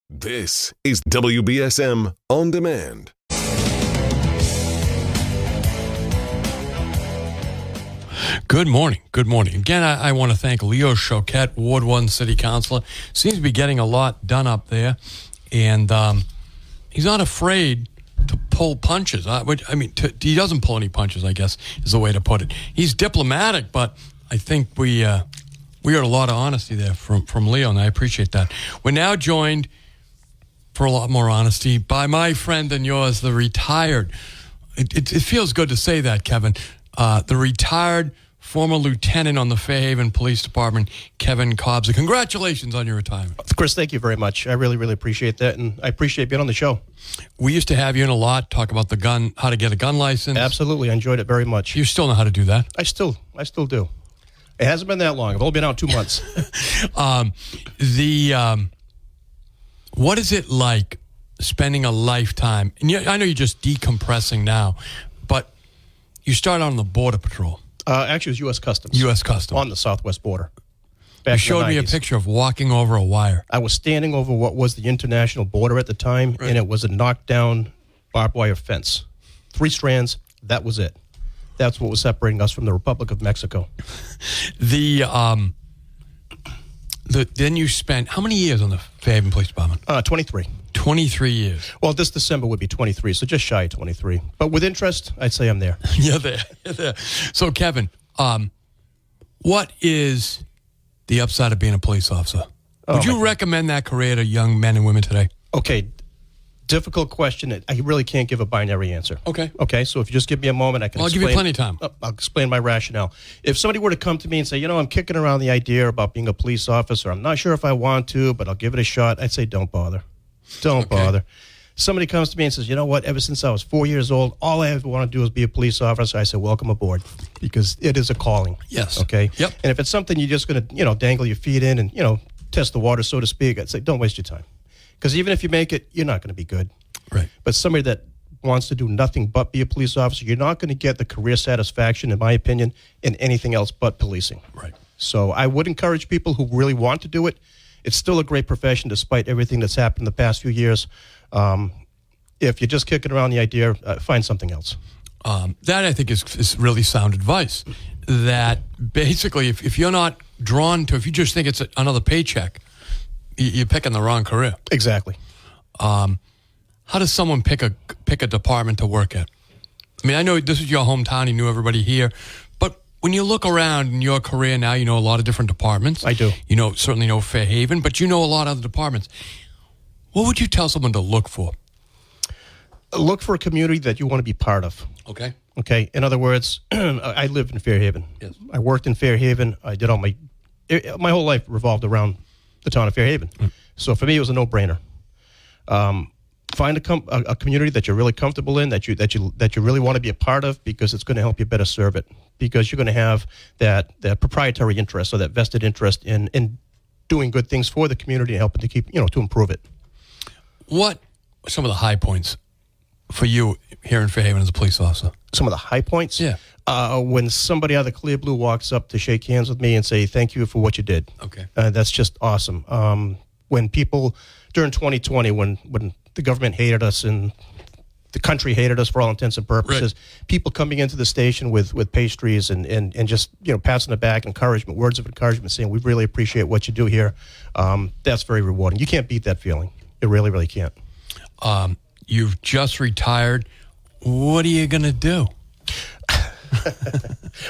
This is WBSM On Demand. Good morning. Good morning. Again, I want to thank Leo Choquette, Ward 1 City Councilor. Seems to be getting a lot done up there. And he's not afraid to pull punches. He doesn't pull any punches, I guess, is the way to put it. He's diplomatic, but I think we got a lot of honesty there from Leo, and I appreciate that. We're now joined, for a lot more honesty, by my friend and yours, the retired. It feels good to say that, Kevin. The retired former lieutenant on the Fairhaven Police Department, Kevin Kobza. Congratulations on your retirement. Chris, thank you very much. I really, really appreciate that, and I appreciate being on the show. We used to have you in a lot, talk about the gun, how to get a gun license. Absolutely. I enjoed it very much. You still know how to do that? I still do. It hasn't been that long. I've only been out 2 months. What is it like spending a lifetime? And I know you're just decompressing now, but you started on the Border Patrol. Actually, it was U.S. Customs. U.S. Customs. On the southwest border. You showed me a picture of walking over a wire. I was standing over what was the international border at the time, right. And it was a knockdown barbed wire fence. 3 strands, that was it. That's what was separating us from the Republic of Mexico. Then you spent, how many years on the Fairhaven Police Department? 23. 23 years. Well, this December would be 23, so just shy of 23. But with interest, I'd say I'm there. You're there. So, Kevin, what is the upside of being a police officer? Would you recommend that career to young men and women today? Okay, difficult question. I really can't give a binary answer. Okay, so if you just give me a moment, I can I'll explain. give you plenty of time. I'll explain my rationale. If somebody were to come to me and say, I'm kicking around the idea about being a police officer, I'm not sure if I want to, but I'll give it a shot, I'd say don't bother. Don't bother. Somebody comes to me and says, ever since I was 4 years old, all I ever want to do is be a police officer. I say, welcome aboard, because it is a calling. Yes. Okay? Yep. And if it's something you're just going to, dangle your feet in and, test the water, so to speak, I'd say, don't waste your time. Because even if you make it, you're not going to be good. Right. But somebody that wants to do nothing but be a police officer, you're not going to get the career satisfaction, in my opinion, in anything else but policing. Right. So I would encourage people who really want to do it. It's still a great profession despite everything that's happened in the past few years. If you're just kicking around the idea, find something else. That, I think, is really sound advice. That basically, if you're not drawn to, if you just think it's another paycheck, you're picking the wrong career. Exactly. How does someone pick a department to work at? I mean, I know this is your hometown. You knew everybody here. But when you look around in your career now, you know a lot of different departments. I do. You certainly know Fairhaven, but you know a lot of other departments. What would you tell someone to look for? Look for a community that you want to be part of. Okay. Okay. In other words, I live in Fairhaven. Yes. I worked in Fairhaven. I did my whole life revolved around the town of Fairhaven. Mm. So for me, it was a no-brainer. Find a community that you're really comfortable in, that you really want to be a part of, because it's going to help you better serve it. Because you're going to have that proprietary interest, or that vested interest in doing good things for the community and helping to keep to improve it. What are some of the high points for you here in Fairhaven as a police officer? Some of the high points? Yeah. When somebody out of the clear blue walks up to shake hands with me and say thank you for what you did. Okay. That's just awesome. When people during 2020, when the government hated us and the country hated us for all intents and purposes, right. People coming into the station with pastries and just passing the back encouragement, words of encouragement, saying we really appreciate what you do here. That's very rewarding. You can't beat that feeling. You really, really can't. You've just retired. What are you going to do?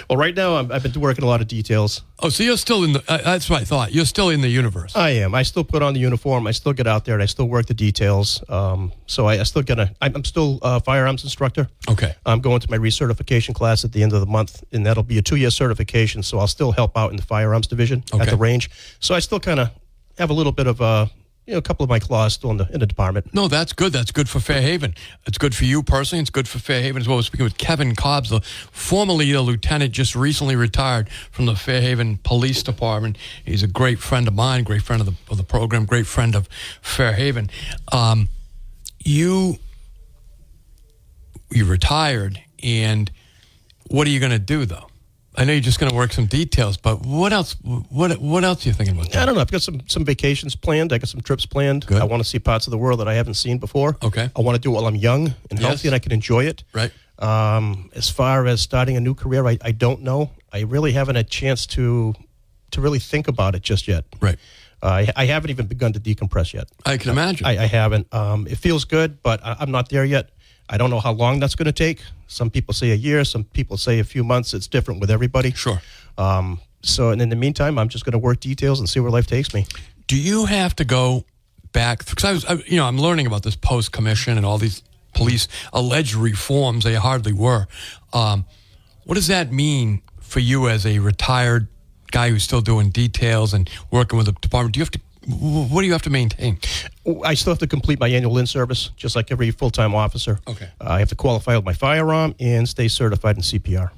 Well, right now I've been working a lot of details. Oh, so you're still in the, that's what I thought. You're still in the universe. I am. I still put on the uniform. I still get out there and I still work the details. So I'm still a firearms instructor. Okay. I'm going to my recertification class at the end of the month, and that'll be a 2-year certification. So I'll still help out in the firearms division at the range. So I still kind of have a little bit of a couple of my claws still in the department. No, that's good. That's good for Fairhaven. It's good for you personally. It's good for Fairhaven as well. We're speaking with Kevin Kobza, formerly a lieutenant, just recently retired from the Fairhaven Police Department. He's a great friend of mine, great friend of the program, great friend of Fairhaven. You retired, and what are you going to do, though? I know you're just going to work some details, but what else? What else are you thinking about doing? I don't know. I've got some vacations planned. I got some trips planned. Good. I want to see parts of the world that I haven't seen before. Okay. I want to do it while I'm young and healthy and I can enjoy it. Right. As far as starting a new career, I don't know. I really haven't had a chance to really think about it just yet. Right. I haven't even begun to decompress yet. I can imagine. I haven't. It feels good, but I'm not there yet. I don't know how long that's going to take. Some people say a year. Some people say a few months. It's different with everybody. Sure. So, and in the meantime, I'm just going to work details and see where life takes me. Do you have to go back? Because I'm learning about this post commission and all these police alleged reforms. They hardly were. What does that mean for you as a retired guy who's still doing details and working with the department? What do you have to maintain? I still have to complete my annual in-service, just like every full-time officer. Okay. I have to qualify with my firearm and stay certified in CPR.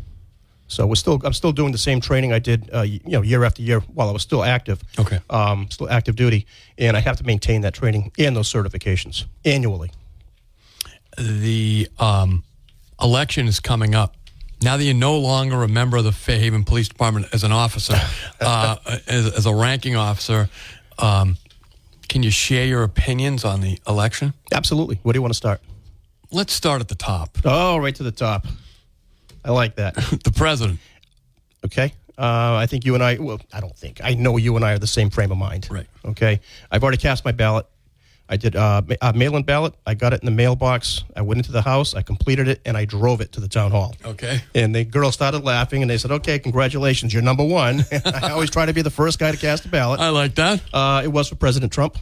So I'm still doing the same training I did, year after year while I was still active. Okay. Still active duty, and I have to maintain that training and those certifications annually. The election is coming up. Now that you're no longer a member of the Fairhaven Police Department as an officer, as a ranking officer, can you share your opinions on the election? Absolutely. Where do you want to start? Let's start at the top. Oh, right to the top. I like that. The president. Okay. I think you and I, well, I don't think. I know you and I are the same frame of mind. Right. Okay. I've already cast my ballot. I did a mail-in ballot. I got it in the mailbox. I went into the house. I completed it, and I drove it to the town hall. Okay. And the girl started laughing, and they said, okay, congratulations, you're number one. I always try to be the first guy to cast a ballot. I like that. It was for President Trump.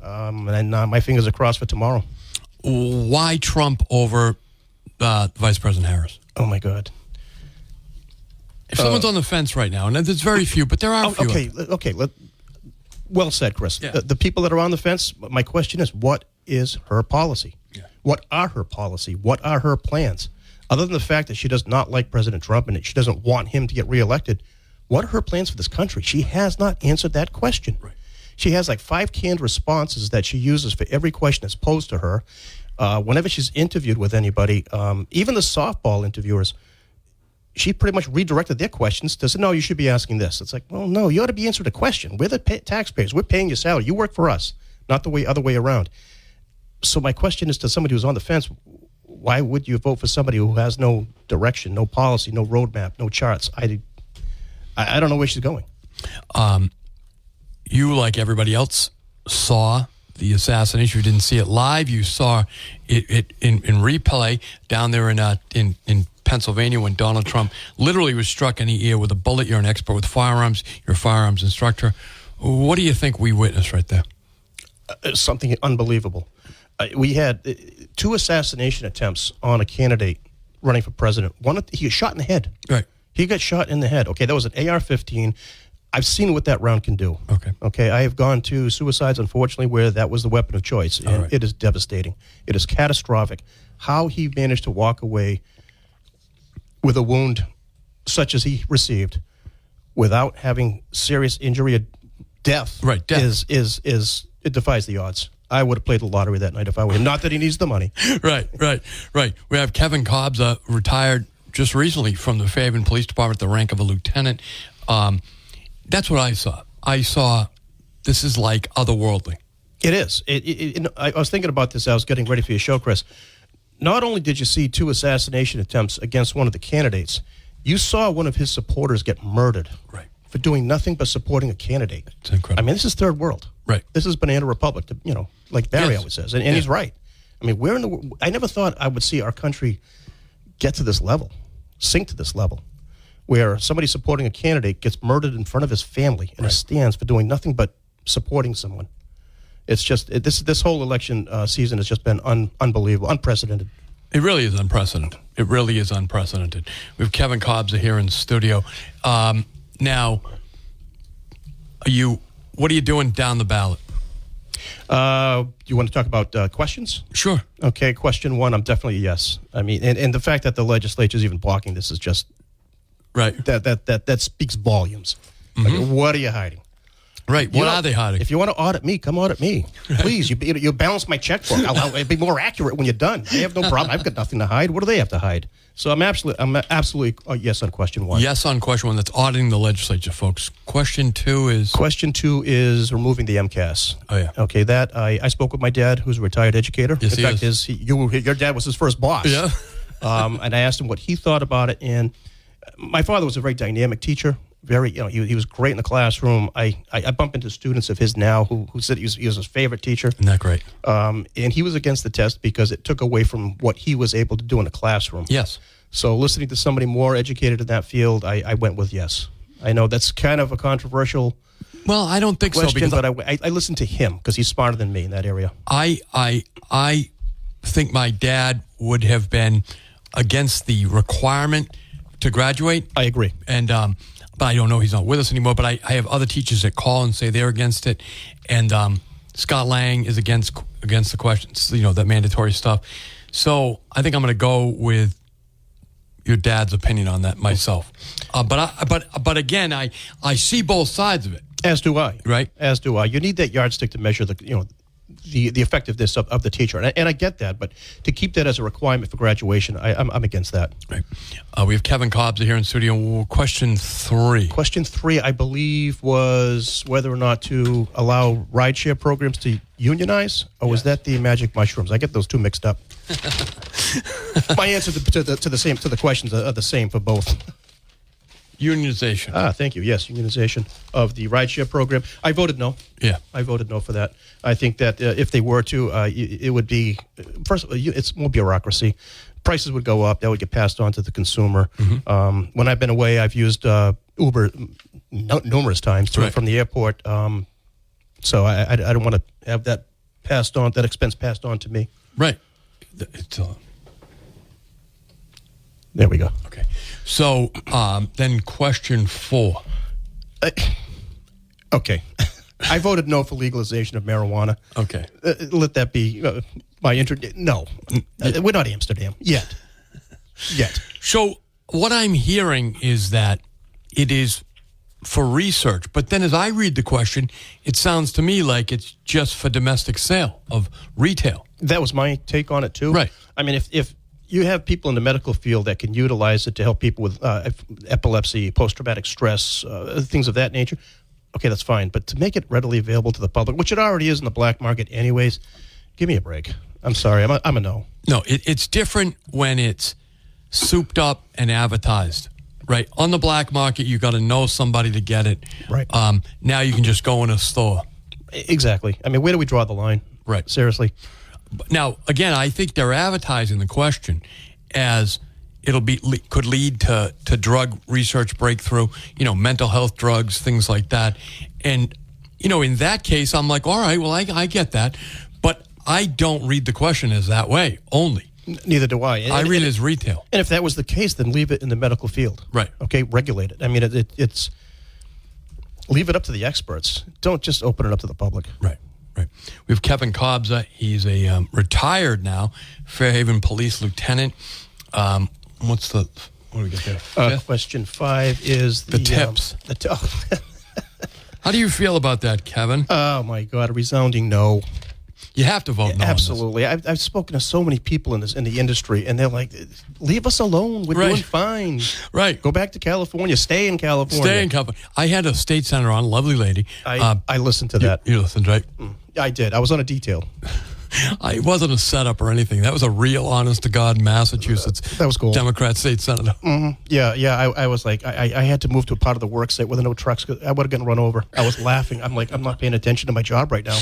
And my fingers are crossed for tomorrow. Why Trump over Vice President Harris? Oh, my God. If someone's on the fence right now, and there's very few, but there are a few. Okay. Well said, Chris. Yeah. The people that are on the fence, my question is, what is her policy? Yeah. What are her policy? What are her plans? Other than the fact that she does not like President Trump and that she doesn't want him to get reelected, what are her plans for this country? She has not answered that question. Right. She has like 5 canned responses that she uses for every question that's posed to her. Whenever she's interviewed with anybody, even the softball interviewers, she pretty much redirected their questions to say, no, you should be asking this. It's like, well, no, you ought to be answering a question. We're the taxpayers. We're paying your salary. You work for us, not the other way around. So my question is to somebody who's on the fence, why would you vote for somebody who has no direction, no policy, no roadmap, no charts? I don't know where she's going. You, like everybody else, saw the assassination. You didn't see it live. You saw it in replay down there in Pennsylvania when Donald Trump literally was struck in the ear with a bullet. You're an expert with firearms. You're a firearms instructor. What do you think we witnessed right there? Something unbelievable. We had 2 assassination attempts on a candidate running for president. One, he got shot in the head. Right. He got shot in the head. Okay, that was an AR-15. I've seen what that round can do. Okay, I have gone to suicides, unfortunately, where that was the weapon of choice, and It is devastating. It is catastrophic. How he managed to walk away with a wound such as he received without having serious injury or death, death. is it defies the odds. I would have played the lottery that night if I were him. Not that he needs the money. Right. We have Kevin Kobza, retired just recently from the Fairhaven Police Department, the rank of a lieutenant. That's what I saw. I saw this is like otherworldly. It is. I was thinking about this. I was getting ready for your show, Chris. Not only did you see 2 assassination attempts against one of the candidates, you saw one of his supporters get murdered for doing nothing but supporting a candidate. It's incredible. I mean, this is third world. Right. This is Banana Republic, like Barry always says. And he's right. I mean, I never thought I would see our country get to this level, sink to this level, where somebody supporting a candidate gets murdered in front of his family in a stands for doing nothing but supporting someone. It's just this whole election season has just been unbelievable, unprecedented. It really is unprecedented. It really is unprecedented. We have Kevin Kobza here in the studio. Now, what are you doing down the ballot? You want to talk about questions? Sure. Okay, question 1, I'm definitely a yes. I mean, and the fact that the legislature is even blocking this is just right. That speaks volumes. Like, what are you hiding? Right. What are they hiding? If you want to audit me, come audit me. Please, you balance my checkbook. I'll be more accurate when you're done. I have no problem. I've got nothing to hide. What do they have to hide? So I'm absolutely yes on question 1. Yes on question 1. That's auditing the legislature, folks. Question 2 is? Question 2 is removing the MCAS. Oh, yeah. Okay, that I spoke with my dad, who's a retired educator. Yes, In fact, your dad was his first boss. Yeah. And I asked him what he thought about it. And my father was a very dynamic teacher. Very, he was great in the classroom. I bump into students of his now who said he was his favorite teacher. Isn't that great? And he was against the test because it took away from what he was able to do in the classroom. Yes. So listening to somebody more educated in that field, I went with yes. I know that's kind of a controversial Well, I don't think question, so. But I listened to him because he's smarter than me in that area. I think my dad would have been against the requirement to graduate. I agree. And but I don't know, he's not with us anymore, but I have other teachers that call and say they're against it. And Scott Lang is against the questions, that mandatory stuff. So I think I'm going to go with your dad's opinion on that myself. But again, I see both sides of it. As do I. Right. As do I. You need that yardstick to measure the effectiveness of the teacher, and I get that. But to keep that as a requirement for graduation, I'm against that. Right. We have Kevin Kobza here in studio. Question 3. Question 3, I believe, was whether or not to allow rideshare programs to unionize, or was that the magic mushrooms? I get those two mixed up. My answer to the questions are the same for both. Unionization. Thank you. Yes, unionization of the rideshare program. I voted no. Yeah. I voted no for that. I think that if they were to, it would be, first of all, it's more bureaucracy. Prices would go up. That would get passed on to the consumer. Mm-hmm. When I've been away, I've used Uber numerous times to and from the airport. So I don't want to have that passed on, that expense passed on to me. Right. There we go. Okay. So then question 4. Okay. I voted no for legalization of marijuana. Okay. Let that be my No. We're not Amsterdam yet. So what I'm hearing is that it is for research. But then as I read the question, it sounds to me like it's just for domestic sale of retail. That was my take on it, too. Right. I mean, if you have people in the medical field that can utilize it to help people with epilepsy, post-traumatic stress, things of that nature, okay, that's fine. But to make it readily available to the public, which it already is in the black market anyways, give me a break. I'm sorry. I'm a no. No, it's different when it's souped up and advertised, right? On the black market, you got to know somebody to get it. Right. Now you can just go in a store. Exactly. I mean, where do we draw the line? Right. Seriously. Now, again, I think they're advertising the question as could lead to drug research breakthrough, mental health drugs, things like that. And, in that case, I'm like, all right, well, I get that. But I don't read the question as that way only. Neither do I. I read it as retail. And if that was the case, then leave it in the medical field. Right. Okay, regulate it. I mean, it's leave it up to the experts. Don't just open it up to the public. Right. Right. We have Kevin Kobza. He's a retired now Fairhaven Police Lieutenant. What do we get there? Question 5 is the tips. How do you feel about that, Kevin? Oh, my God. A resounding no. You have to vote no. Absolutely. I've spoken to so many people in the industry, and they're like, leave us alone. We're doing fine. Right. Go back to California. Stay in California. Stay in California. I had a state senator on, lovely lady. I listened to that. You listened, right? I did. I was on a detail. It wasn't a setup or anything. That was a real, honest-to-God, Massachusetts that was cool. Democrat state senator. Mm-hmm. Yeah. I was like, I had to move to a part of the work site where there were no trucks. I would have gotten run over. I was laughing. I'm like, I'm not paying attention to my job right now.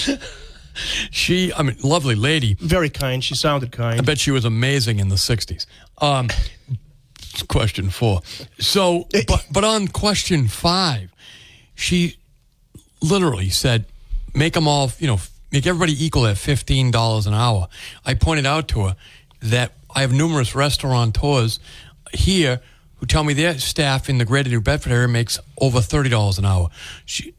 Lovely lady. Very kind. She sounded kind. I bet she was amazing in the 60s. Question 4. So, but on question 5, she literally said, make them all, make everybody equal at $15 an hour. I pointed out to her that I have numerous restaurateurs here who tell me their staff in the greater New Bedford area makes over $30 an hour. She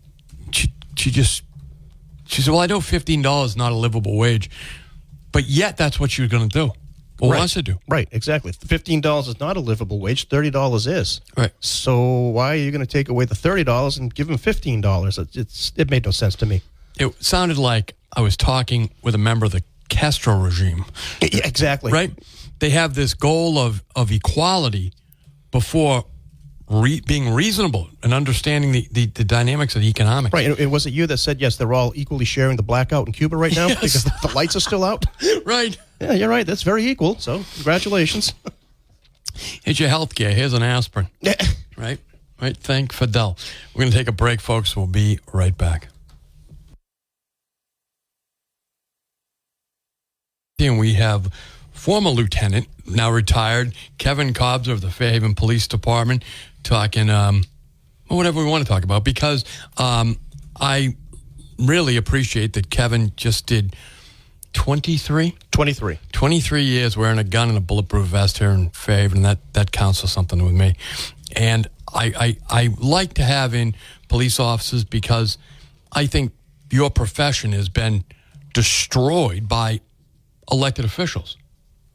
said, well, I know $15 is not a livable wage, but yet that's what she was going to do. or wants to do. Right, exactly. $15 is not a livable wage. $30 is. Right. So why are you going to take away the $30 and give him $15? It made no sense to me. It sounded like I was talking with a member of the Castro regime. Yeah, exactly. Right? They have this goal of equality before being reasonable and understanding the dynamics of the economics. Right. And was it you that said, yes, they're all equally sharing the blackout in Cuba right now because the lights are still out? Right. Yeah, you're right. That's very equal. So congratulations. Here's your health care. Here's an aspirin. Right? Right. Thank Fidel. We're going to take a break, folks. We'll be right back. And we have former lieutenant, now retired, Kevin Kobza of the Fairhaven Police Department, talking whatever we want to talk about, because I really appreciate that Kevin just did 23 years wearing a gun and a bulletproof vest here in Fairhaven, and that counts for something with me. And I like to have in police officers because I think your profession has been destroyed by elected officials.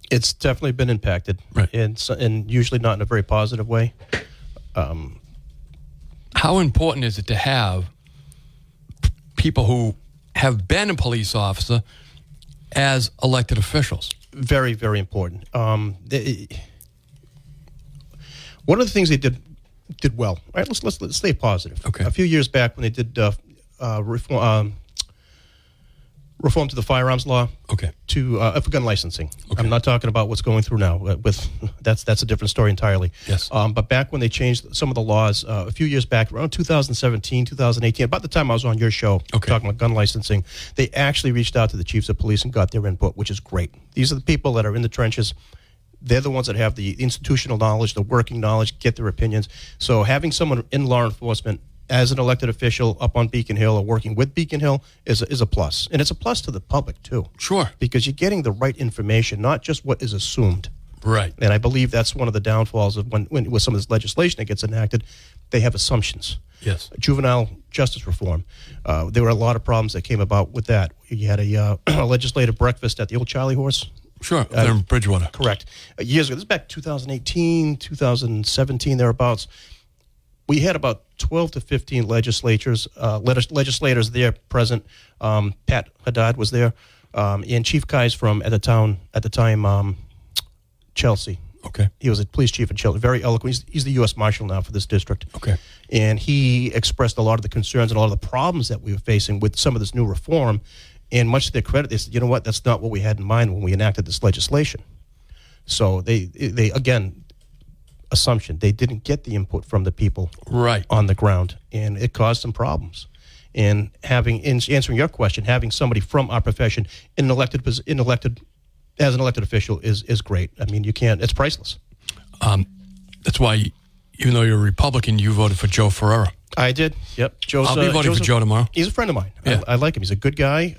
It's definitely been impacted, right, and usually not in a very positive way. How important is it to have people who have been a police officer as elected officials? Very, very important. One of the things they did well. Right, let's stay positive. Okay. A few years back, when they did reform to the firearms law, okay, to for gun licensing. Okay. I'm not talking about what's going through now. That's a different story entirely. Yes. But back when they changed some of the laws a few years back, around 2017, 2018, about the time I was on your show talking about gun licensing, they actually reached out to the chiefs of police and got their input, which is great. These are the people that are in the trenches. They're the ones that have the institutional knowledge, the working knowledge, get their opinions. So having someone in law enforcement as an elected official up on Beacon Hill or working with Beacon Hill is a plus. And it's a plus to the public, too. Sure. Because you're getting the right information, not just what is assumed. Right. And I believe that's one of the downfalls of when with some of this legislation that gets enacted, they have assumptions. Yes. Juvenile justice reform. There were a lot of problems that came about with that. You had a legislative breakfast at the old Charlie Horse. Sure, there in Bridgewater. Correct. Years ago, this is back 2018, 2017, thereabouts. We had about 12 to 15 legislators there present. Pat Haddad was there, and Chief Kai's from at the time Chelsea. Okay. He was a police chief in Chelsea, very eloquent. He's the U.S. Marshal now for this district. Okay. And he expressed a lot of the concerns and a lot of the problems that we were facing with some of this new reform. And much to their credit, they said, you know what, that's not what we had in mind when we enacted this legislation. So they again, assumption, they didn't get the input from the people right on the ground, and it caused some problems. And answering your question, having somebody from our profession as an elected official is great. I mean, it's priceless. That's why, even though you're a Republican, you voted for Joe Ferreira. I did. Yep. I'll be voting for Joe tomorrow. He's a friend of mine. Yeah. I like him. He's a good guy.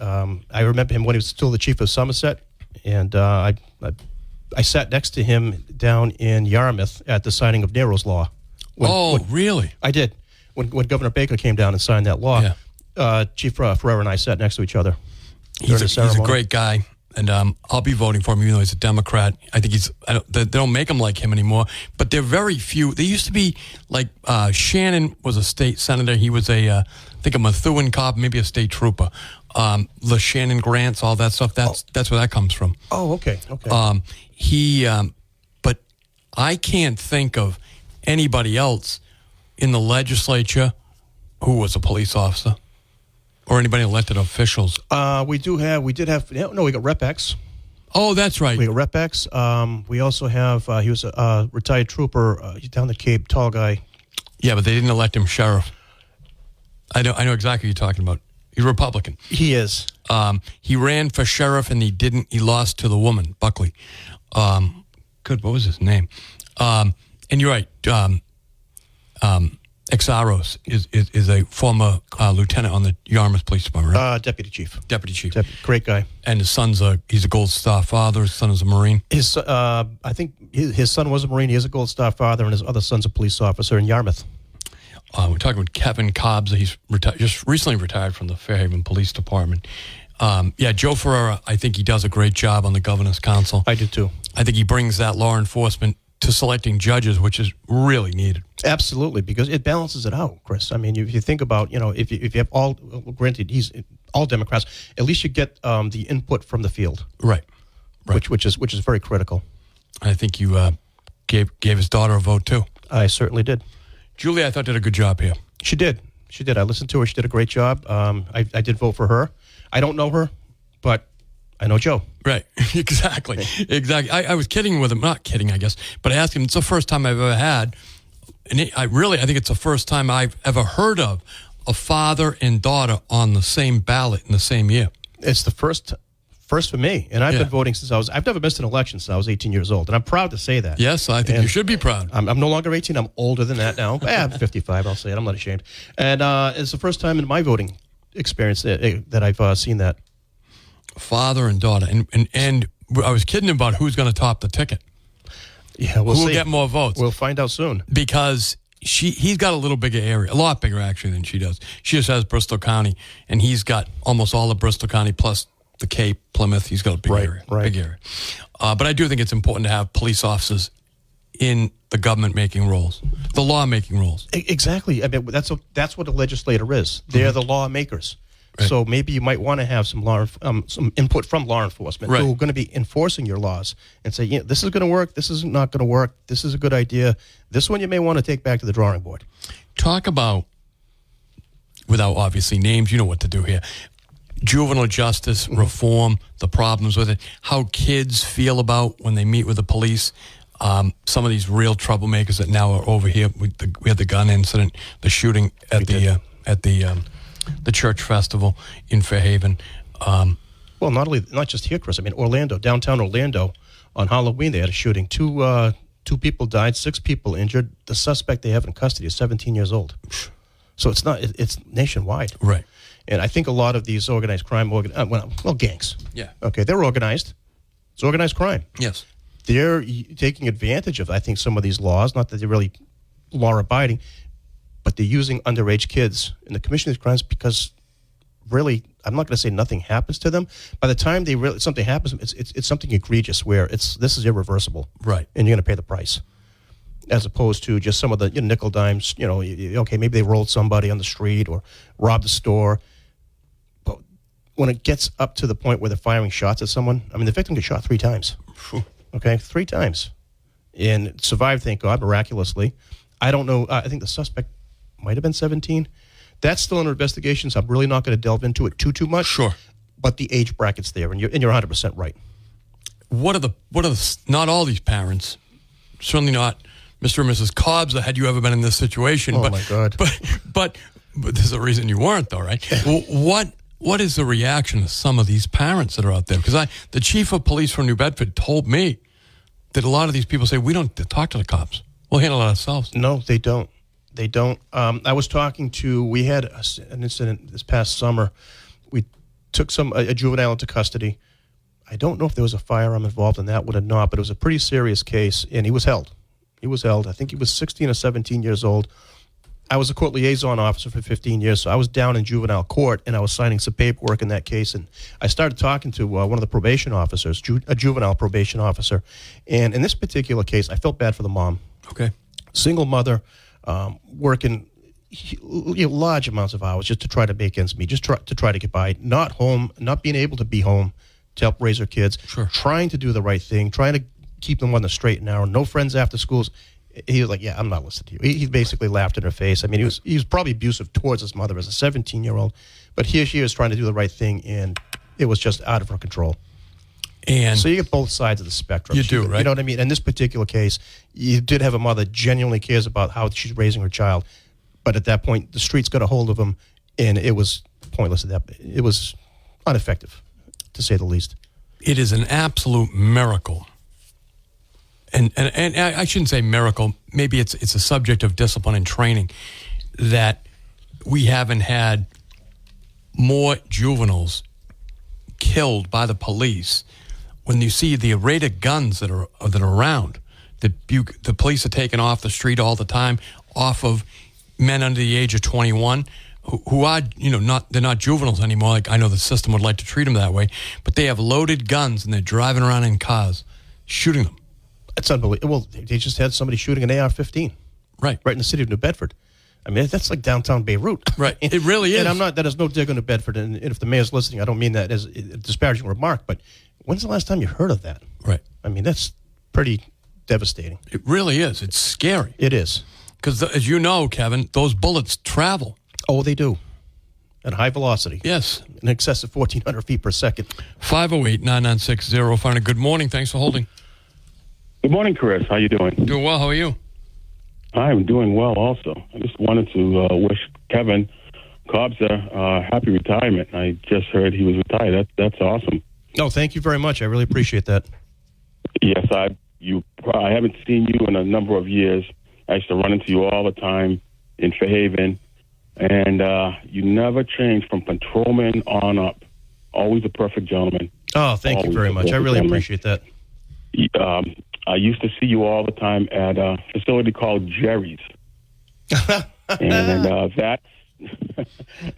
I remember him when he was still the chief of Somerset, and I sat next to him down in Yarmouth at the signing of Nero's law. Really? I did. When Governor Baker came down and signed that law, Chief Ferreira and I sat next to each other. He's a great guy. And I'll be voting for him, even though he's a Democrat. I think they don't make him like him anymore. But they're very few. They used to be like Shannon was a state senator. He was I think a Methuen cop, maybe a state trooper. The Shannon Grants, all that stuff. That's where that comes from. Oh, okay. But I can't think of anybody else in the legislature who was a police officer. Or anybody elected officials? We did have. No, we got Rep X. Oh, that's right. We got Rep X. We also have. He was a retired trooper. He's down the Cape, tall guy. Yeah, but they didn't elect him sheriff. I know exactly what you're talking about. He's a Republican. He is. He ran for sheriff and he didn't. He lost to the woman, Buckley. What was his name? And you're right. Exaros is a former lieutenant on the Yarmouth Police Department, right? Deputy chief. Great guy. And his he's a Gold Star father. His son is a Marine. I think his son was a Marine. He is a Gold Star father, and his other son's a police officer in Yarmouth. We're talking with Kevin Kobza. He's just recently retired from the Fairhaven Police Department. Joe Ferreira, I think he does a great job on the Governor's Council. I do too. I think he brings that law enforcement to selecting judges, which is really needed. Absolutely, because it balances it out, Chris. I mean, if you think about, if you have all, granted, he's all Democrats, at least you get the input from the field, Right. which is very critical. I think you gave his daughter a vote too. I certainly did. Julie, I thought did a good job here. She did. I listened to her. She did a great job. I did vote for her. I don't know her, but I know Joe. Right. Exactly. I was kidding with him. Not kidding, I guess. But I asked him, it's the first time I've ever had, and I think it's the first time I've ever heard of a father and daughter on the same ballot in the same year. It's the first for me. And I've been voting I've never missed an election since I was 18 years old. And I'm proud to say that. Yes, I think you should be proud. I'm no longer 18. I'm older than that now. I'm 55, I'll say it. I'm not ashamed. And it's the first time in my voting experience that I've seen that. Father and daughter. And I was kidding about who's going to top the ticket. Yeah, we'll see. Who will get more votes? We'll find out soon. Because he's got a little bigger area, a lot bigger actually than she does. She just has Bristol County, and he's got almost all of Bristol County plus the Cape, Plymouth. He's got a big area. Big area. But I do think it's important to have police officers in the government making roles, the law making roles. Exactly. I mean, that's what a legislator is. They're the law makers. Right. So maybe you might want to have some input from law enforcement who are going to be enforcing your laws and say, this is going to work, this is not going to work, this is a good idea. This one you may want to take back to the drawing board. Talk about, without obviously names, you know what to do here, juvenile justice reform, the problems with it, how kids feel about when they meet with the police. Some of these real troublemakers that now are over here. We had the gun incident, the shooting at the church festival in Fairhaven. Well, not just here, Chris. I mean, Orlando, downtown Orlando, on Halloween they had a shooting. Two people died, 6 people injured. The suspect they have in custody is 17 years old. So it's nationwide. Right. And I think a lot of these organized crime, gangs. Yeah. Okay, they're organized. It's organized crime. Yes. They're taking advantage of, I think, some of these laws. Not that they're really law-abiding, but they're using underage kids in the commission of these crimes because, really, I'm not going to say nothing happens to them. By the time something happens, it's something egregious where this is irreversible, right? And you're going to pay the price, as opposed to just some of the nickel dimes. Okay, maybe they rolled somebody on the street or robbed a store, but when it gets up to the point where they're firing shots at someone, I mean, the victim gets shot 3 times. Okay, 3 times, and survived, thank God, miraculously. I don't know. I think the suspect might have been 17. That's still under investigation, so I'm really not going to delve into it too much. Sure. But the age bracket's there, and you're 100% right. What are the not all these parents, certainly not Mr. and Mrs. Kobza, had you ever been in this situation. Oh, my God. But there's a reason you weren't, though, right? What is the reaction of some of these parents that are out there? Because the chief of police from New Bedford told me that a lot of these people say, we don't talk to the cops. We'll handle it ourselves. No, they don't. They don't. I was we had an incident this past summer. We took a juvenile into custody. I don't know if there was a firearm involved in that one or not, but it was a pretty serious case, and he was held. I think he was 16 or 17 years old. I was a court liaison officer for 15 years, so I was down in juvenile court, and I was signing some paperwork in that case, and I started talking to one of the probation officers, a juvenile probation officer, and in this particular case, I felt bad for the mom. Okay. Single mother, working large amounts of hours just to try to make ends meet, just to try to get by, not home, not being able to be home to help raise her kids, sure. Trying to do the right thing, trying to keep them on the straight and narrow, no friends after schools. He was like, yeah, I'm not listening to you. He basically laughed in her face. I mean, he was probably abusive towards his mother as a 17-year-old, but here she is trying to do the right thing, and it was just out of her control. And so you get both sides of the spectrum. You do, right? You know what I mean? In this particular case, you did have a mother genuinely cares about how she's raising her child, but at that point, the streets got a hold of him, and it was pointless. It was ineffective, to say the least. It is an absolute miracle. And I shouldn't say miracle. Maybe it's a subject of discipline and training that we haven't had more juveniles killed by the police. When you see the rate of guns that are around, the police are taking off the street all the time, off of men under the age of 21 who are they're not juveniles anymore. Like I know the system would like to treat them that way, but they have loaded guns and they're driving around in cars, shooting them. It's unbelievable. Well, they just had somebody shooting an AR-15 Right. in the city of New Bedford. I mean, that's like downtown Beirut. Right. It really is. And that is no dig on New Bedford. And if the mayor's listening, I don't mean that as a disparaging remark, but when's the last time you heard of that? Right. I mean, that's pretty devastating. It really is. It's scary. It is. Because, as you know, Kevin, those bullets travel. Oh, they do. At high velocity. Yes. In excess of 1,400 feet per second. 508-9960. Good morning. Thanks for holding. Good morning, Chris. How you doing? Doing well. How are you? I'm doing well also. I just wanted to wish Kevin Kobza happy retirement. I just heard he was retired. That's awesome. No, thank you very much. I really appreciate that. Yes, I haven't seen you in a number of years. I used to run into you all the time in Fairhaven, and you never changed from patrolman on up. Always a perfect gentleman. Oh, thank you very much. I really appreciate that. I used to see you all the time at a facility called Jerry's. And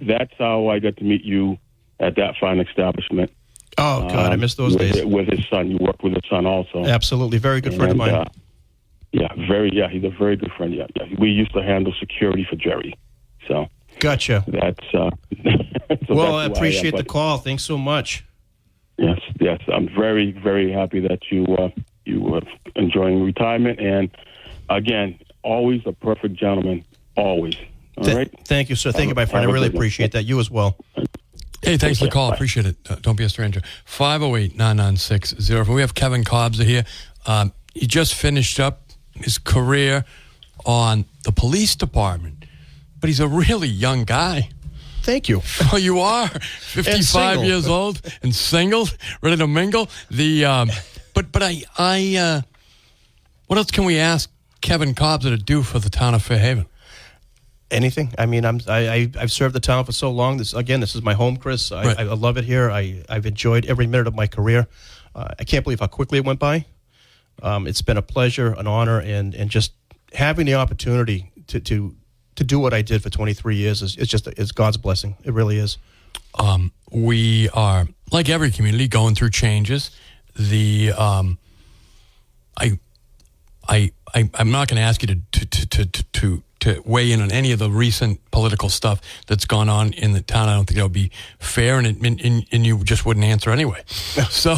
that's how I got to meet you at that fine establishment. Oh, God, I miss those days. With his son. You worked with his son also. Absolutely. Very good friend of mine. He's a very good friend. Yeah. We used to handle security for Jerry. So gotcha. That's well, I appreciate the call. Thanks so much. Yes. I'm very, very happy that you are enjoying retirement. And again, always a perfect gentleman. Always. All right. Thank you, sir. Thank you, my friend. I really appreciate that. You as well. Hey, thanks for the call. Appreciate it. Don't be a stranger. 508-9960. We have Kevin Kobza here. He just finished up his career on the police department, but he's a really young guy. Thank you. Oh, you are 55 years old and single, ready to mingle. But what else can we ask Kevin Kobza to do for the town of Fairhaven? Anything. I mean, I've served the town for so long. This is my home, Chris. I love it here. I've enjoyed every minute of my career. I can't believe how quickly it went by. It's been a pleasure, an honor, and just having the opportunity to do what I did for 23 years is God's blessing. It really is. We are, like every community, going through changes. I'm not going to ask you to weigh in on any of the recent political stuff that's gone on in the town. I don't think that would be fair, and you just wouldn't answer anyway. So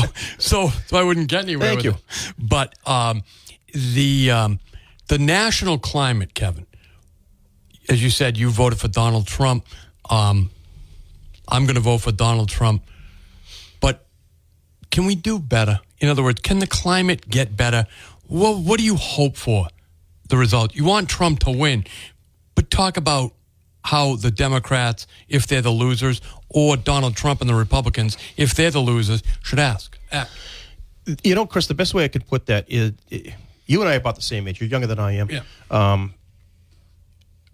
I wouldn't get anywhere. Thank you. It. But the national climate, Kevin, as you said, you voted for Donald Trump. I'm going to vote for Donald Trump. But can we do better? In other words, can the climate get better? Well, what do you hope for? The result. You want Trump to win, but talk about how the Democrats, if they're the losers, or Donald Trump and the Republicans, if they're the losers, should act. You know, Chris, the best way I could put that is, you and I are about the same age. You're younger than I am. Yeah.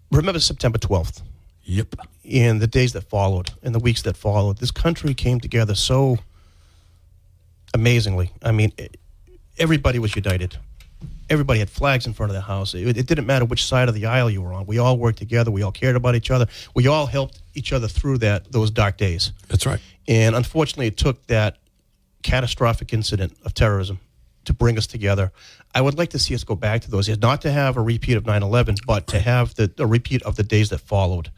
Remember September 12th? Yep. And the days that followed, and the weeks that followed. This country came together so amazingly. I mean, everybody was united. Everybody had flags in front of their house. It didn't matter which side of the aisle you were on. We all worked together. We all cared about each other. We all helped each other through those dark days. That's right. And unfortunately, it took that catastrophic incident of terrorism to bring us together. I would like to see us go back to those years, not to have a repeat of 9/11, but to have a repeat of the days that followed.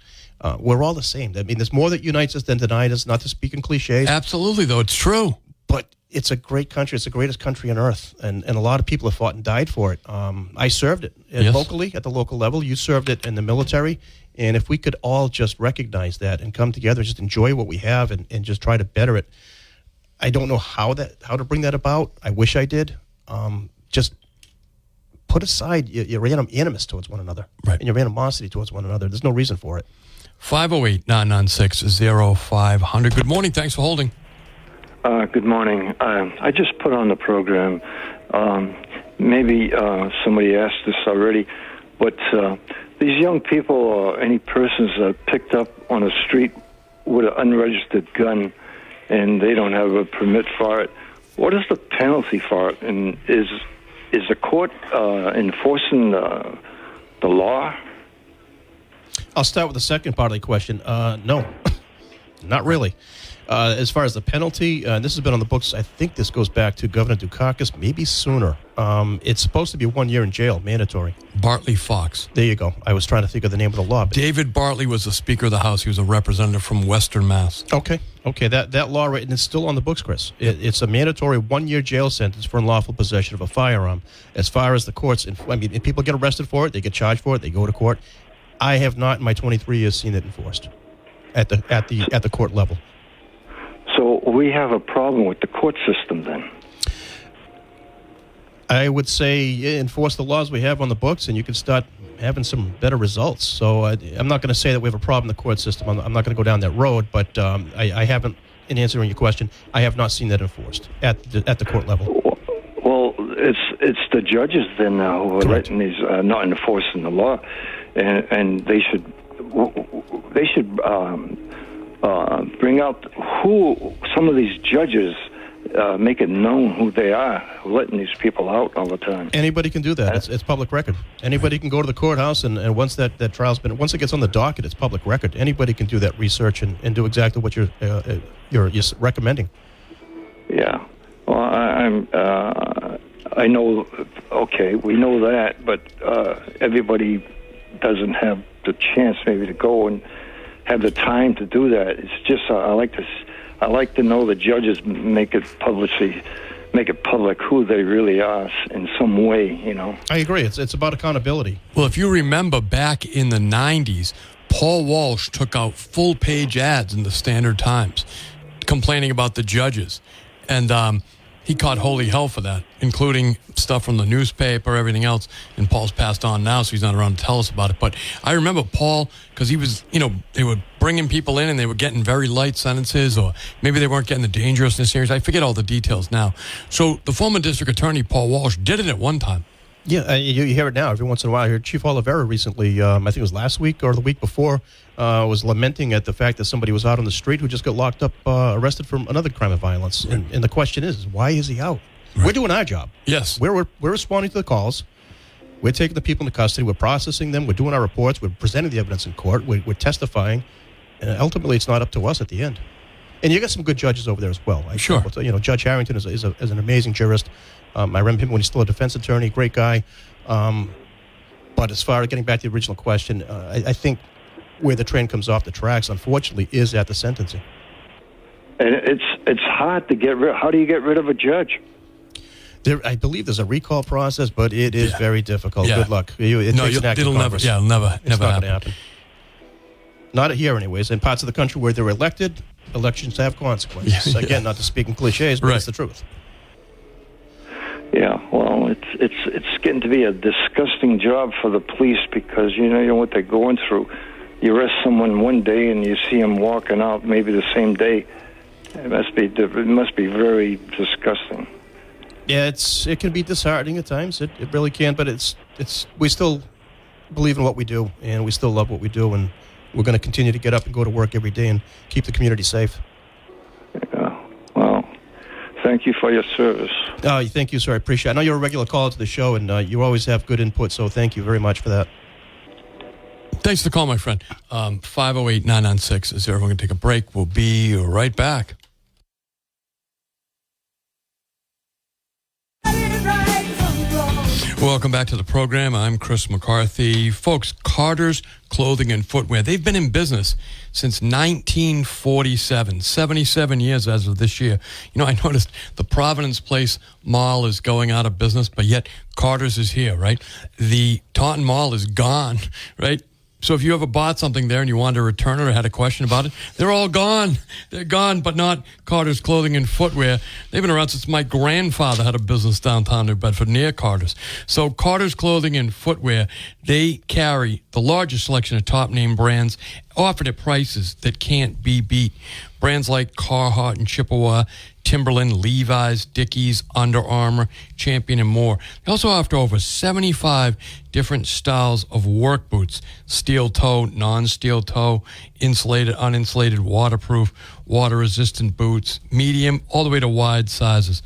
We're all the same. I mean, there's more that unites us than divides us, not to speak in cliches. Absolutely, though. It's true. But it's a great country. It's the greatest country on earth, and a lot of people have fought and died for it. I served it locally at the local level. You served it in the military, and if we could all just recognize that and come together, just enjoy what we have, and just try to better it. I don't know how to bring that about. I wish I did. Just put aside your animus towards one another, right, and your animosity towards one another. There's no reason for it. 508-996-0500. Good morning. Thanks for holding. Good morning. I just put on the program. Maybe somebody asked this already, but these young people or any persons picked up on a street with an unregistered gun and they don't have a permit for it, what is the penalty for it? And is the court enforcing the law? I'll start with the second part of the question. No. Not really. As far as the penalty, this has been on the books. I think this goes back to Governor Dukakis, maybe sooner. It's supposed to be 1 year in jail, mandatory. Bartley Fox. There you go. I was trying to think of the name of the law. David Bartley was the Speaker of the House. He was a representative from Western Mass. Okay. That law, and it's still on the books, Chris. It's a mandatory 1 year jail sentence for unlawful possession of a firearm. As far as the courts, if people get arrested for it, they get charged for it, they go to court. I have not, in my 23 years, seen it enforced at the court level. So we have a problem with the court system then. I would say enforce the laws we have on the books, and you can start having some better results. So I'm not going to say that we have a problem in the court system. I'm not going to go down that road, but I haven't, in answering your question, I have not seen that enforced at the court level. Well, it's the judges then who are letting these not enforcing the law, and they should bring out who some of these judges make it known who they are, letting these people out all the time. Anybody can do that. It's public record. Anybody can go to the courthouse, and once that trial's been, once it gets on the docket, it's public record. Anybody can do that research and do exactly what you're recommending. Yeah. Well, I know. Okay, we know that, but everybody doesn't have the chance maybe to go and have the time to do that. It's just I like to know the judges make it public who they really are in some way, you know. I agree. It's about accountability. Well, if you remember back in the 90s, Paul Walsh took out full-page ads in the Standard Times complaining about the judges. And he caught holy hell for that, including stuff from the newspaper, everything else. And Paul's passed on now, so he's not around to tell us about it. But I remember Paul, because he was, they were bringing people in and they were getting very light sentences, or maybe they weren't getting the dangerousness series. I forget all the details now. So the former district attorney, Paul Walsh, did it at one time. Yeah, you hear it now every once in a while. I heard Chief Oliveira recently, I think it was last week or the week before, was lamenting at the fact that somebody was out on the street who just got locked up, arrested for another crime of violence. And the question is, why is he out? Right. We're doing our job. Yes. We're responding to the calls. We're taking the people into custody. We're processing them. We're doing our reports. We're presenting the evidence in court. We're testifying. And ultimately, it's not up to us at the end. And you got some good judges over there as well. Sure. Judge Harrington is an amazing jurist. I remember him when he's still a defense attorney, great guy. But as far as getting back to the original question, I think where the train comes off the tracks, unfortunately, is at the sentencing. And it's hard to get rid. How do you get rid of a judge? I believe there's a recall process, but it is very difficult. Yeah. Good luck. It'll never happen. Not here, anyways. In parts of the country where they're elected, elections have consequences. Again, not to speak in cliches, but it's the truth. Yeah, well, it's getting to be a disgusting job for the police because you know what they're going through. You arrest someone one day and you see them walking out maybe the same day. It must be very disgusting. Yeah, it can be disheartening at times. It really can, but we still believe in what we do and we still love what we do, and we're going to continue to get up and go to work every day and keep the community safe. Yeah. Well, thank you for your service. Thank you, sir. I appreciate it. I know you're a regular caller to the show, and you always have good input, so thank you very much for that. Thanks for the call, my friend. 508-996 is there. We're going to take a break. We'll be right back. Welcome back to the program. I'm Chris McCarthy. Folks, Carter's Clothing and Footwear. They've been in business since 1947, 77 years as of this year. I noticed the Providence Place Mall is going out of business, but yet Carter's is here, right? The Taunton Mall is gone, right? So if you ever bought something there and you wanted to return it or had a question about it, they're all gone. They're gone, but not Carter's Clothing and Footwear. They've been around since my grandfather had a business downtown New Bedford near Carter's. So Carter's Clothing and Footwear, they carry the largest selection of top-name brands offered at prices that can't be beat. Brands like Carhartt and Chippewa, Timberland, Levi's, Dickies, Under Armour, Champion, and more. They also offer over 75 different styles of work boots: steel toe, non-steel toe, insulated, uninsulated, waterproof, water-resistant boots, medium, all the way to wide sizes.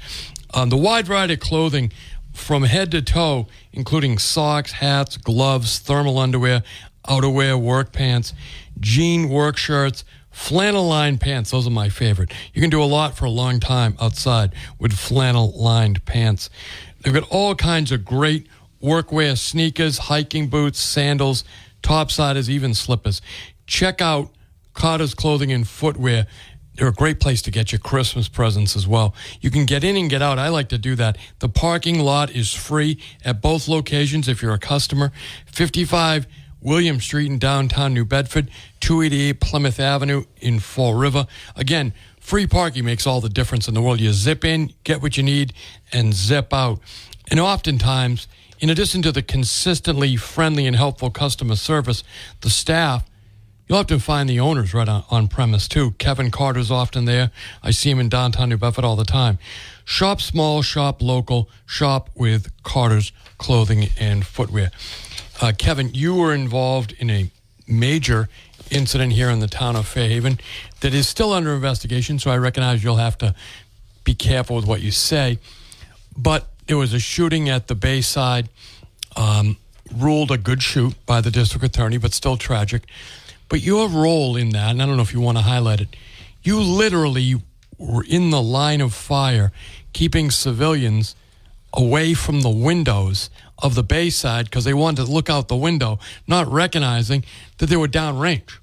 The wide variety of clothing from head to toe, including socks, hats, gloves, thermal underwear, outerwear, work pants, jean work shirts, Flannel-lined pants, those are my favorite. You can do a lot for a long time outside with flannel-lined pants. They've got all kinds of great workwear, sneakers, hiking boots, sandals, topsiders, even slippers. Check out Carter's Clothing and Footwear. They're a great place to get your Christmas presents as well. You can get in and get out. I like to do that. The parking lot is free at both locations if you're a customer. 55 William Street in downtown New Bedford, 288 Plymouth Avenue in Fall River. Again, free parking makes all the difference in the world. You zip in, get what you need, and zip out. And oftentimes, in addition to the consistently friendly and helpful customer service, the staff, you'll often find the owners right on premise, too. Kevin Carter's often there. I see him in downtown New Bedford all the time. Shop small, shop local, shop with Carter's Clothing and Footwear. Kevin, you were involved in a major incident here in the town of Fairhaven that is still under investigation, so I recognize you'll have to be careful with what you say. But there was a shooting at the Bayside, ruled a good shoot by the district attorney, but still tragic. But your role in that, and I don't know if you want to highlight it, you literally were in the line of fire, keeping civilians away from the windows of the Bayside because they wanted to look out the window, not recognizing that they were downrange.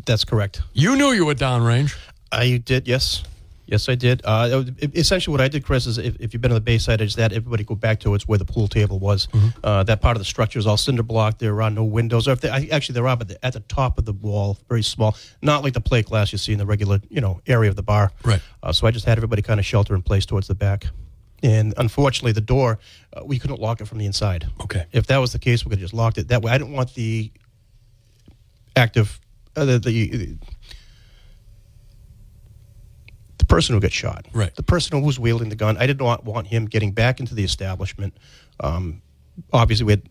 That's correct. You knew you were downrange. I did, yes. Yes, I did. Essentially what I did, Chris, is if you've been on the Bayside, is that everybody go back to it's where the pool table was. Mm-hmm. That part of the structure is all cinder block. There are no windows. Or if actually there are, but at the top of the wall, very small. Not like the plate glass you see in the regular, area of the bar. Right. So I just had everybody kind of shelter in place towards the back. And unfortunately, the door, we couldn't lock it from the inside. Okay. If that was the case, we could have just locked it that way. I didn't want the active, the person who got shot, right? The person who was wielding the gun. I did not want him getting back into the establishment. Obviously, we had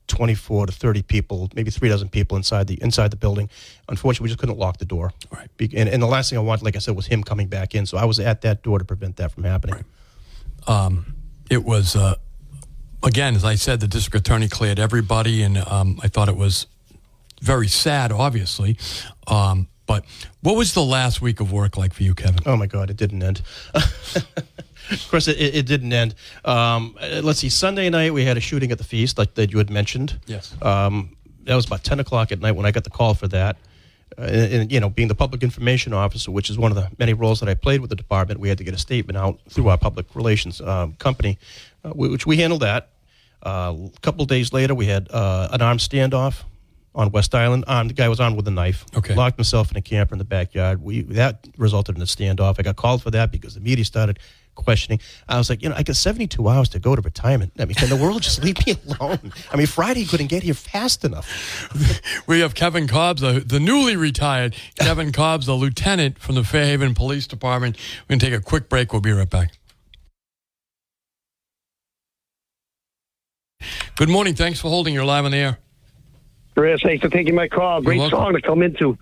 24 to 30 people, maybe 3 dozen people inside the building. Unfortunately, we just couldn't lock the door. Right. And the last thing I wanted, like I said, was him coming back in. So I was at that door to prevent that from happening. Right. It was, again, as I said, the district attorney cleared everybody, and I thought it was very sad, obviously. But what was the last week of work like for you, Kevin? Oh, my God, it didn't end. Of course, it didn't end. Let's see, Sunday night we had a shooting at the feast, like that you had mentioned. Yes. That was about 10 o'clock at night when I got the call for that. And being the public information officer, which is one of the many roles that I played with the department, we had to get a statement out through our public relations company, which we handled that. A couple of days later, we had an armed standoff on West Island. The guy was armed with a knife. Okay. Locked himself in a camper in the backyard. That resulted in a standoff. I got called for that because the media started questioning. I was like, I got 72 hours to go to retirement. I mean, can the world just leave me alone? I mean, Friday couldn't get here fast enough. We have Kevin Kobza, the newly retired Kevin Kobza, lieutenant from the Fairhaven Police Department. We're going to take a quick break. We'll be right back. Good morning. Thanks for holding. You're live on the air. Chris, thanks for taking my call. Great song to come into.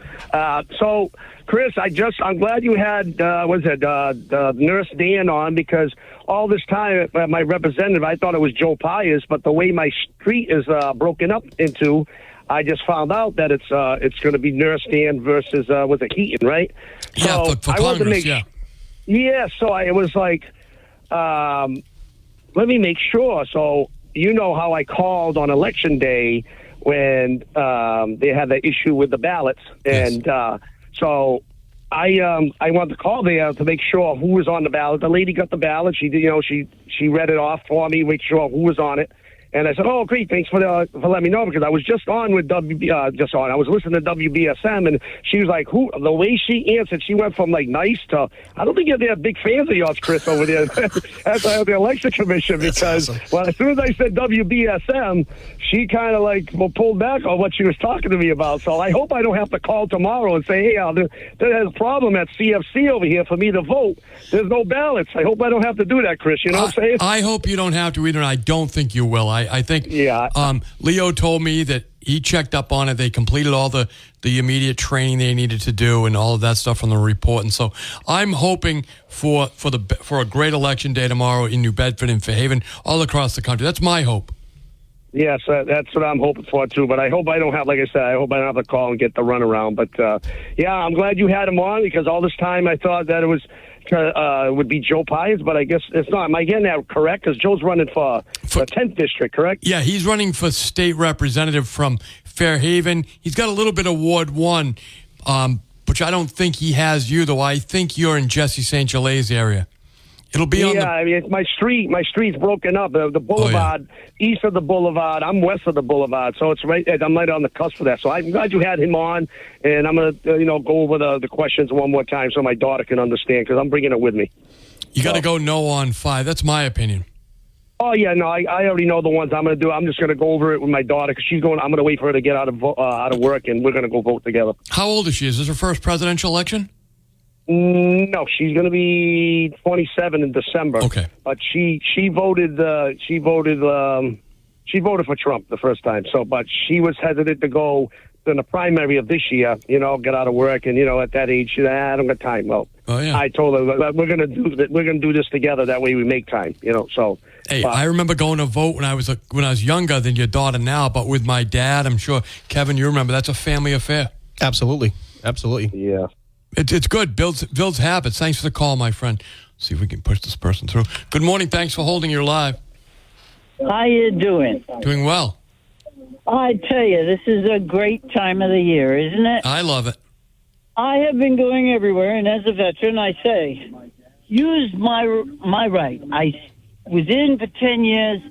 So, Chris, I'm glad you had, Nurse Dan on, because all this time, my representative, I thought it was Joe Pius, but the way my street is broken up into, I just found out that it's going to be Nurse Dan versus, was it Heaton, right? Yeah, so for Congress, yeah. Yeah, so it was like, let me make sure. So, you know how I called on Election Day when they had the issue with the ballots. And so I wanted to call there to make sure who was on the ballot. The lady got the ballot. She did, she read it off for me, make sure who was on it. And I said, "Oh, great, thanks for letting me know," because I was just on with I was listening to WBSM, and she was like, "Who?" The way she answered, she went from like nice to, I don't think they're big fans of yours, Chris, over there at the election commission. Because well, as soon as I said WBSM, she kind of like pulled back on what she was talking to me about. So I hope I don't have to call tomorrow and say, "Hey, there's a problem at CFC over here for me to vote. There's no ballots." I hope I don't have to do that, Chris. You know what I'm saying? I hope you don't have to either, and I don't think you will. I think Leo told me that he checked up on it. They completed all the immediate training they needed to do and all of that stuff from the report. And so I'm hoping for a great election day tomorrow in New Bedford and Fairhaven, all across the country. That's my hope. Yes, that's what I'm hoping for too. But I hope I don't have, like I said, I hope I don't have to call and get the runaround. But yeah, I'm glad you had him on, because all this time I thought that it would be Joe Pius, but I guess it's not. Am I getting that correct? Because Joe's running for the 10th district, correct? Yeah, he's running for state representative from Fairhaven. He's got a little bit of Ward 1, which I don't think he has you, though. I think you're in Jesse St. Gelais area. It'll be on I mean, it's my street. My street's broken up. The boulevard, east of the boulevard. I'm west of the boulevard, so it's right. I'm right on the cusp of that. So I'm glad you had him on, and I'm gonna, go over the questions one more time so my daughter can understand, because I'm bringing it with me. You got to go no on 5. That's my opinion. Oh yeah, no, I already know the ones I'm gonna do. I'm just gonna go over it with my daughter, because she's going. I'm gonna wait for her to get out of work, and we're gonna go vote together. How old is she? Is this her first presidential election? No, she's going to be 27 in December. Okay, but she voted for Trump the first time. So, but she was hesitant to go in the primary of this year. Get out of work, and at that age, she said, I don't got time. Well, I told her we're going to do this together. That way, we make time. So. Hey, I remember going to vote when I was younger than your daughter now, but with my dad. I'm sure, Kevin, you remember that's a family affair. Absolutely. Yeah. It's good. Builds habits. Thanks for the call, my friend. See if we can push this person through. Good morning. Thanks for holding your live. How you doing? Doing well. I tell you, this is a great time of the year, isn't it? I love it. I have been going everywhere, and as a veteran, I say, use my right. I was in for 10 years.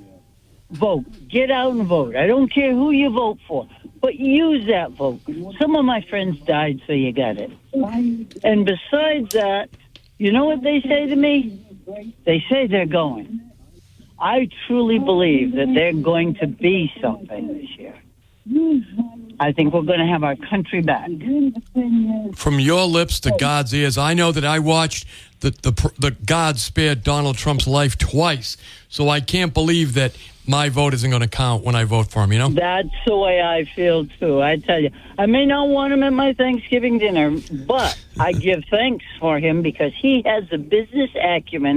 Vote. Get out and vote. I don't care who you vote for, but use that vote. Some of my friends died, so you got it. And besides that, you know what they say to me? They say they're going. I truly believe that they're going to be something this year. I think we're going to have our country back. From your lips to God's ears, I know that I watched the God spared Donald Trump's life twice, so I can't believe that my vote isn't going to count when I vote for him, That's the way I feel, too. I tell you, I may not want him at my Thanksgiving dinner, but I give thanks for him because he has the business acumen